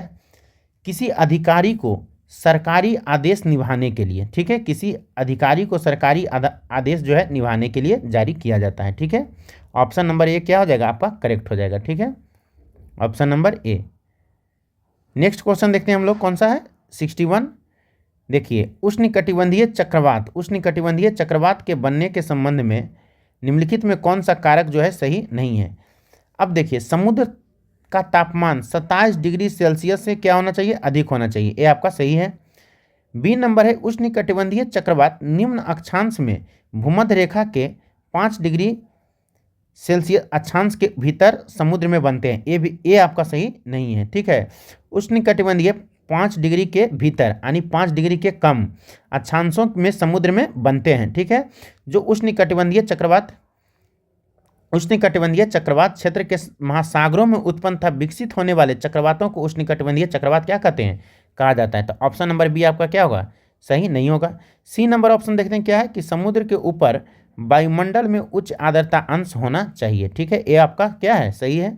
किसी अधिकारी को सरकारी आदेश निभाने के लिए, ठीक है, किसी अधिकारी को सरकारी आदेश जो है निभाने के लिए जारी किया जाता है, ठीक है। ऑप्शन नंबर ए क्या हो जाएगा आपका, करेक्ट हो जाएगा, ठीक है, option number A. Next question देखते हैं हम लोग, कौन सा है, 61। देखिए, उष्णकटिबंधीय चक्रवात, उष्णकटिबंधीय चक्रवात के बनने के संबंध में निम्नलिखित में कौन सा कारक जो है सही नहीं है। अब देखिए, समुद्र का तापमान 27 डिग्री सेल्सियस से क्या होना चाहिए, अधिक होना चाहिए, ये आपका सही है। बी नंबर है, उष्णकटिबंधीय चक्रवात निम्न अक्षांश में भूमध्य रेखा के 5 डिग्री सेल्सियस अक्षांश के भीतर समुद्र में बनते हैं, ये भी ये आपका सही नहीं है, ठीक है। उष्णकटिबंधीय 5 डिग्री के भीतर यानी 5 डिग्री के कम अक्षांशों में समुद्र में बनते हैं, ठीक है। जो उष्णकटिबंधीय चक्रवात क्षेत्र के महासागरों में उत्पन्न था विकसित होने वाले चक्रवातों को उष्णकटिबंधीय चक्रवात क्या कहते हैं, कहा जाता है। तो ऑप्शन नंबर बी आपका क्या होगा, सही नहीं होगा। सी नंबर ऑप्शन देखते हैं क्या है कि समुद्र के ऊपर वायुमंडल में उच्च आर्द्रता अंश होना चाहिए, ठीक है, ये आपका क्या है, सही है,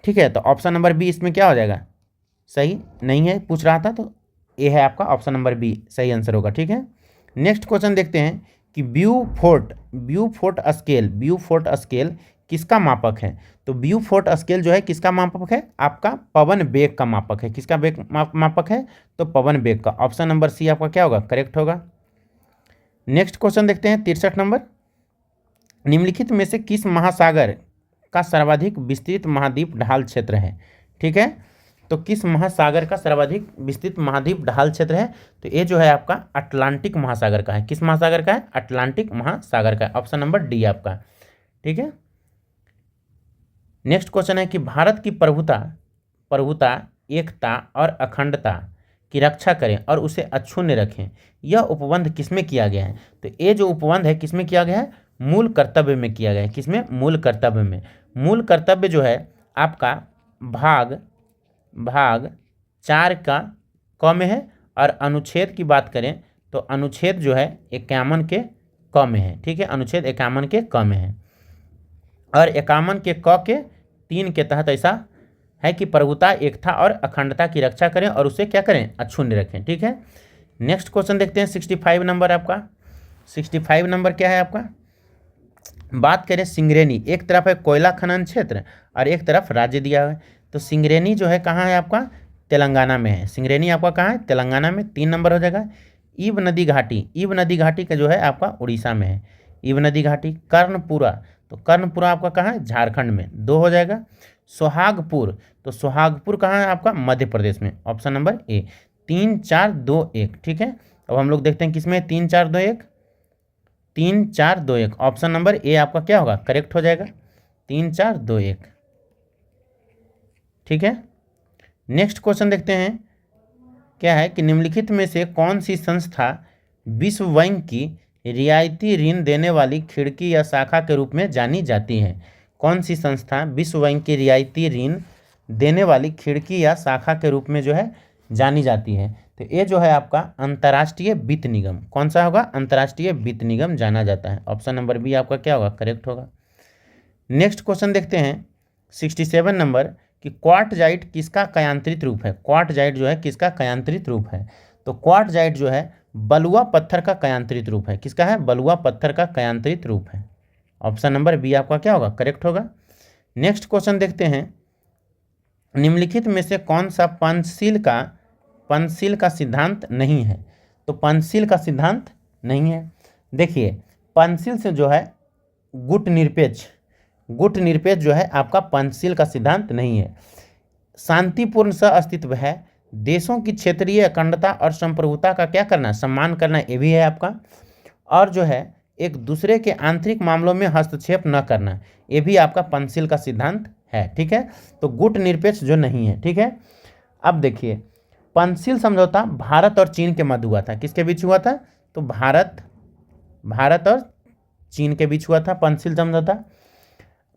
ठीक है। तो ऑप्शन नंबर बी इसमें क्या हो जाएगा, सही नहीं है, पूछ रहा था, तो ये है आपका ऑप्शन नंबर बी सही आंसर होगा, ठीक है। नेक्स्ट क्वेश्चन देखते हैं कि ब्यूफोर्ट स्केल किसका मापक है। तो ब्यूफोर्ट स्केल जो है किसका मापक है, आपका पवन वेग का मापक है। किसका वेग मापक है, तो पवन वेग का। ऑप्शन नंबर सी आपका क्या होगा, करेक्ट होगा। नेक्स्ट क्वेश्चन देखते हैं 63 नंबर, निम्नलिखित में से किस महासागर का सर्वाधिक विस्तृत महाद्वीप ढाल क्षेत्र है, ठीक है। तो किस महासागर का सर्वाधिक विस्तृत महाद्वीप ढाल क्षेत्र है, तो ये जो है आपका अटलांटिक महासागर का है। किस महासागर का है, अटलांटिक महासागर का है, ऑप्शन नंबर डी आपका, ठीक है। नेक्स्ट क्वेश्चन है कि भारत की प्रभुता एकता और अखंडता की रक्षा करें और उसे अक्षुण्ण रखें, यह उपबंध किसमें किया गया है। तो ये जो उपबंध है किसमें किया गया है, मूल कर्तव्य में किया गया है। किसमें, मूल कर्तव्य में। मूल कर्तव्य जो है आपका भाग 4 का क में है, और अनुच्छेद की बात करें तो अनुच्छेद जो है 51 के क में है, ठीक है, अनुच्छेद 51 के क में है, और 51 के क के 3 के तहत ऐसा है कि प्रभुता एकता और अखंडता की रक्षा करें और उसे क्या करें, अक्षुण्ण रखें, ठीक है। नेक्स्ट क्वेश्चन देखते हैं 65 नंबर आपका। 65 नंबर क्या है आपका, बात करें सिंगरेनी, एक तरफ है कोयला खनन क्षेत्र और एक तरफ राज्य दिया हुआ है। तो सिंगरेनी जो है कहाँ है आपका, तेलंगाना में है। सिंगरेनी आपका कहाँ है, तेलंगाना में, 3 नंबर हो जाएगा। ईब नदी घाटी का जो है आपका उड़ीसा में है, ईब नदी घाटी। कर्णपुरा, तो कर्णपुरा आपका कहाँ है, झारखंड में, 2 हो जाएगा। सोहागपुर, तो सोहागपुर कहाँ है आपका, मध्य प्रदेश में, ऑप्शन नंबर ए। 3 4 2 1, ठीक है। अब हम लोग देखते हैं किसमें 3 4 2 1, 3 4 2 1, ऑप्शन नंबर ए आपका क्या होगा, करेक्ट हो जाएगा, 3 4 2 1, ठीक है। नेक्स्ट क्वेश्चन देखते हैं क्या है कि निम्नलिखित में से कौन सी संस्था विश्व बैंक की रियायती ऋण देने वाली खिड़की या शाखा के रूप में जानी जाती है। कौन सी संस्था विश्व बैंक की रियायती ऋण देने वाली खिड़की या शाखा के रूप में जो है जानी जाती है। तो ये जो है आपका अंतर्राष्ट्रीय वित्त निगम, कौन सा होगा, अंतर्राष्ट्रीय वित्त निगम जाना जाता है। ऑप्शन नंबर बी आपका क्या होगा, करेक्ट होगा। नेक्स्ट क्वेश्चन देखते हैं 67 नंबर कि क्वार्टजाइट किसका कयांत्रित रूप है। क्वार्टजाइट जो है किसका कयांत्रित रूप है। तो क्वार्टजाइट जो है बलुआ पत्थर का कयांत्रित रूप है। किसका है, बलुआ पत्थर का कयांत्रित रूप है। ऑप्शन नंबर बी आपका क्या होगा, करेक्ट होगा। नेक्स्ट क्वेश्चन देखते हैं निम्नलिखित में से कौन सा पंचशील का सिद्धांत नहीं है। तो पंचशील का सिद्धांत नहीं है। देखिए, पंचशील से जो है गुट निरपेक्ष जो है आपका पंचशील का सिद्धांत नहीं है। शांतिपूर्ण सह अस्तित्व है, देशों की क्षेत्रीय अखंडता और संप्रभुता का क्या करना, सम्मान करना, ये भी है आपका। और जो है एक दूसरे के आंतरिक मामलों में हस्तक्षेप न करना, ये भी आपका पंचशील का सिद्धांत है, ठीक है। तो गुट निरपेक्ष जो नहीं है, ठीक है। अब देखिए, पंचशील समझौता भारत और चीन के मध्य हुआ था। किसके बीच हुआ था, तो भारत और चीन के बीच हुआ था पंचशील समझौता।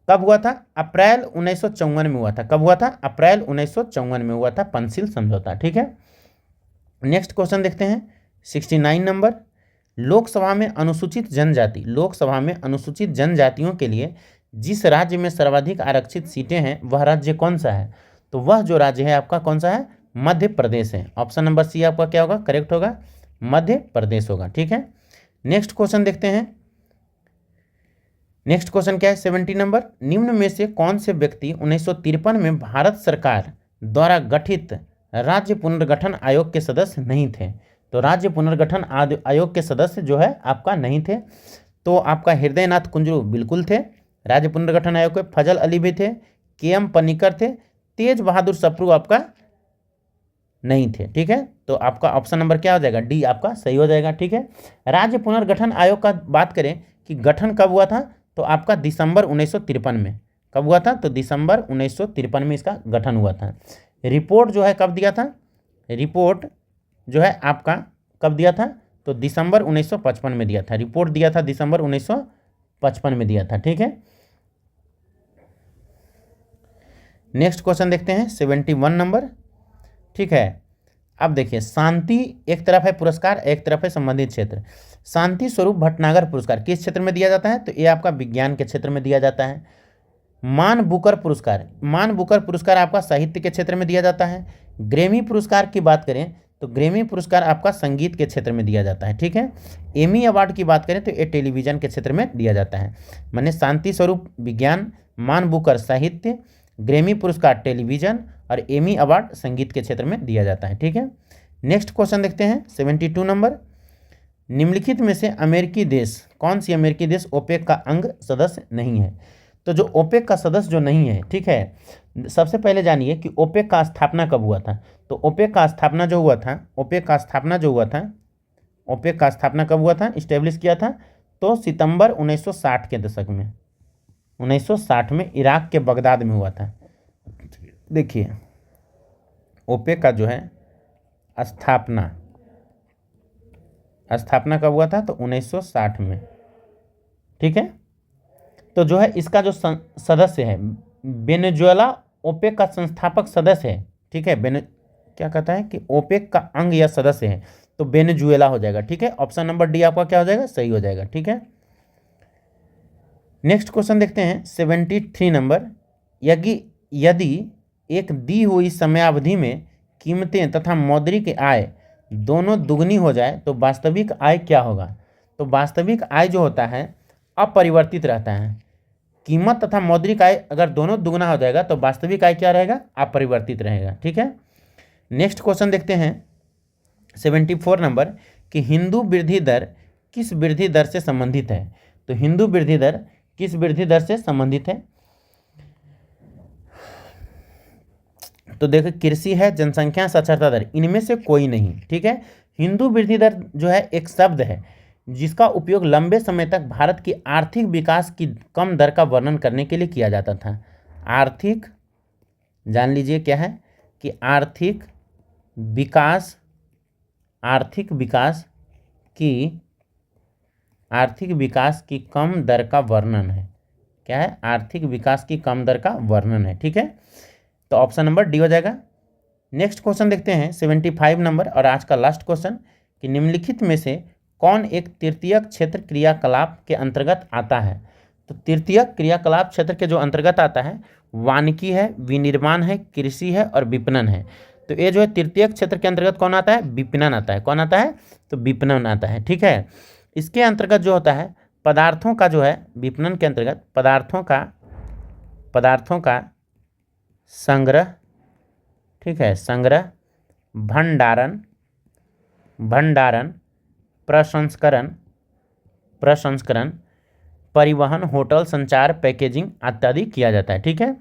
कब हुआ था, अप्रैल 1954 में हुआ था। कब हुआ था, अप्रैल 1954 में हुआ था पंचशील समझौता, ठीक है। नेक्स्ट क्वेश्चन देखते हैं 69 नंबर, लोकसभा में अनुसूचित जनजातियों के लिए जिस राज्य में सर्वाधिक आरक्षित सीटें हैं वह राज्य कौन सा है। तो वह जो राज्य है आपका कौन सा है, मध्य प्रदेश है। ऑप्शन नंबर सी आपका क्या होगा, करेक्ट होगा, मध्य प्रदेश होगा। ठीक है, नेक्स्ट क्वेश्चन देखते हैं। नेक्स्ट क्वेश्चन क्या है, 70 नंबर, निम्न में से कौन से व्यक्ति 1953 में भारत सरकार द्वारा गठित राज्य पुनर्गठन आयोग के सदस्य नहीं थे। तो राज्य पुनर्गठन आयोग के सदस्य जो है आपका नहीं थे। तो आपका हृदयनाथ कुंजरू बिल्कुल थे राज्य पुनर्गठन आयोग के, फजल अली भी थे, के.एम. पनिकर थे, तेज बहादुर सप्रू आपका नहीं थे। ठीक है, तो आपका ऑप्शन नंबर क्या हो जाएगा, डी आपका सही हो जाएगा। ठीक है, राज्य पुनर्गठन आयोग का बात करें कि गठन कब हुआ था, तो आपका दिसंबर 1953 में। कब हुआ था, तो दिसंबर 1953 में इसका गठन हुआ था। रिपोर्ट जो है कब दिया था, रिपोर्ट जो है आपका कब दिया था, तो दिसंबर 1955 में दिया था। रिपोर्ट दिया था दिसंबर 1955 में दिया था। ठीक है, नेक्स्ट क्वेश्चन देखते हैं 71 नंबर। ठीक है, अब देखिए, शांति एक तरफ है पुरस्कार, एक तरफ है संबंधित क्षेत्र। शांति स्वरूप भटनागर पुरस्कार किस क्षेत्र में दिया जाता है, तो ये आपका विज्ञान के क्षेत्र में दिया जाता है। मान बुकर पुरस्कार, मान बुकर पुरस्कार आपका साहित्य के क्षेत्र में दिया जाता है। ग्रैमी पुरस्कार की बात करें तो ग्रैमी पुरस्कार आपका संगीत के क्षेत्र में दिया जाता है। ठीक है, एमी अवार्ड की बात करें तो ये टेलीविजन के क्षेत्र में दिया जाता है। माने शांति स्वरूप विज्ञान, मान बुकर साहित्य, ग्रैमी पुरस्कार टेलीविजन और एमी अवार्ड संगीत के क्षेत्र में दिया जाता है। ठीक है, नेक्स्ट क्वेश्चन देखते हैं 72 नंबर, निम्नलिखित में से अमेरिकी देश, कौन सी अमेरिकी देश ओपेक का अंग सदस्य नहीं है। तो जो ओपेक का सदस्य जो नहीं है, ठीक है, सबसे पहले जानिए कि ओपेक का स्थापना कब हुआ था। तो ओपेक का स्थापना जो हुआ था, ओपेक का स्थापना जो हुआ था, ओपेक का स्थापना कब हुआ था, इस्टेब्लिश किया था, तो सितंबर 1960 के दशक में, 1960 में इराक के बगदाद में हुआ था। देखिए, ओपेक का जो है स्थापना कब हुआ था, तो 1960 में। ठीक है, तो जो है इसका जो सदस्य है वेनेजुएला ओपेक का संस्थापक सदस्य है। ठीक है, क्या कहता है कि ओपेक का अंग या सदस्य है, तो वेनेजुएला हो जाएगा। ठीक है, ऑप्शन नंबर डी आपका क्या हो जाएगा, सही हो जाएगा। ठीक है, नेक्स्ट क्वेश्चन देखते हैं 73 नंबर, यदि एक दी हुई समयावधि में कीमतें तथा मौद्रिक आय दोनों दुगनी हो जाए तो वास्तविक आय क्या होगा। तो वास्तविक आय जो होता है अपरिवर्तित रहता है। कीमत तथा मौद्रिक आय अगर दोनों दुगना हो जाएगा तो वास्तविक आय क्या रहेगा, अपरिवर्तित रहेगा। ठीक है, नेक्स्ट क्वेश्चन देखते हैं 74 नंबर, कि हिंदू वृद्धि दर किस वृद्धि दर से संबंधित है। तो हिंदू वृद्धि दर किस वृद्धि दर से संबंधित है, तो देखो कृषि है, जनसंख्या, साक्षरता दर, इनमें से कोई नहीं। ठीक है, हिंदू वृद्धि दर जो है एक शब्द है जिसका उपयोग लंबे समय तक भारत की आर्थिक विकास की कम दर का वर्णन करने के लिए किया जाता था। आर्थिक, जान लीजिए क्या है कि आर्थिक विकास की कम दर का वर्णन है। क्या है, आर्थिक विकास की कम दर का वर्णन है। ठीक है, तो ऑप्शन नंबर डी हो जाएगा। नेक्स्ट क्वेश्चन देखते हैं 75 नंबर और आज का लास्ट क्वेश्चन, कि निम्नलिखित में से कौन एक तृतीयक क्षेत्र क्रियाकलाप के अंतर्गत आता है। तो तृतीयक क्रियाकलाप क्षेत्र के जो अंतर्गत आता है वानिकी है, विनिर्माण है, कृषि है और विपणन है। तो ये जो है तृतीयक क्षेत्र के अंतर्गत कौन आता है, विपणन आता है। कौन आता है, तो विपणन आता है। ठीक है, इसके अंतर्गत जो होता है पदार्थों का जो है, विपणन के अंतर्गत पदार्थों का संग्रह, ठीक है, संग्रह, भंडारण, प्रसंस्करण, परिवहन, होटल, संचार, पैकेजिंग इत्यादि किया जाता है। ठीक है,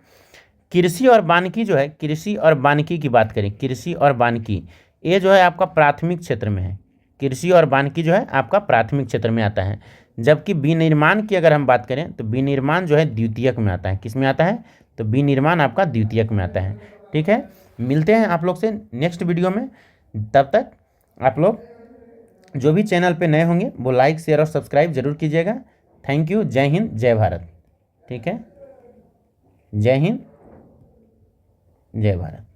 कृषि और वानिकी जो है, कृषि और वानिकी की बात करें, कृषि और वानिकी ये जो है आपका प्राथमिक क्षेत्र में है। कृषि और वानिकी जो है आपका प्राथमिक क्षेत्र में आता है, जबकि विनिर्माण की अगर हम बात करें तो विनिर्माण जो है द्वितीयक में आता है। किस में आता है, तो विनिर्माण आपका द्वितीयक में आता है। ठीक है, मिलते हैं आप लोग से नेक्स्ट वीडियो में। तब तक आप लोग जो भी चैनल पे नए होंगे वो लाइक, शेयर और सब्सक्राइब जरूर कीजिएगा। थैंक यू, जय हिंद, जय भारत। ठीक है, जय हिंद, जय भारत।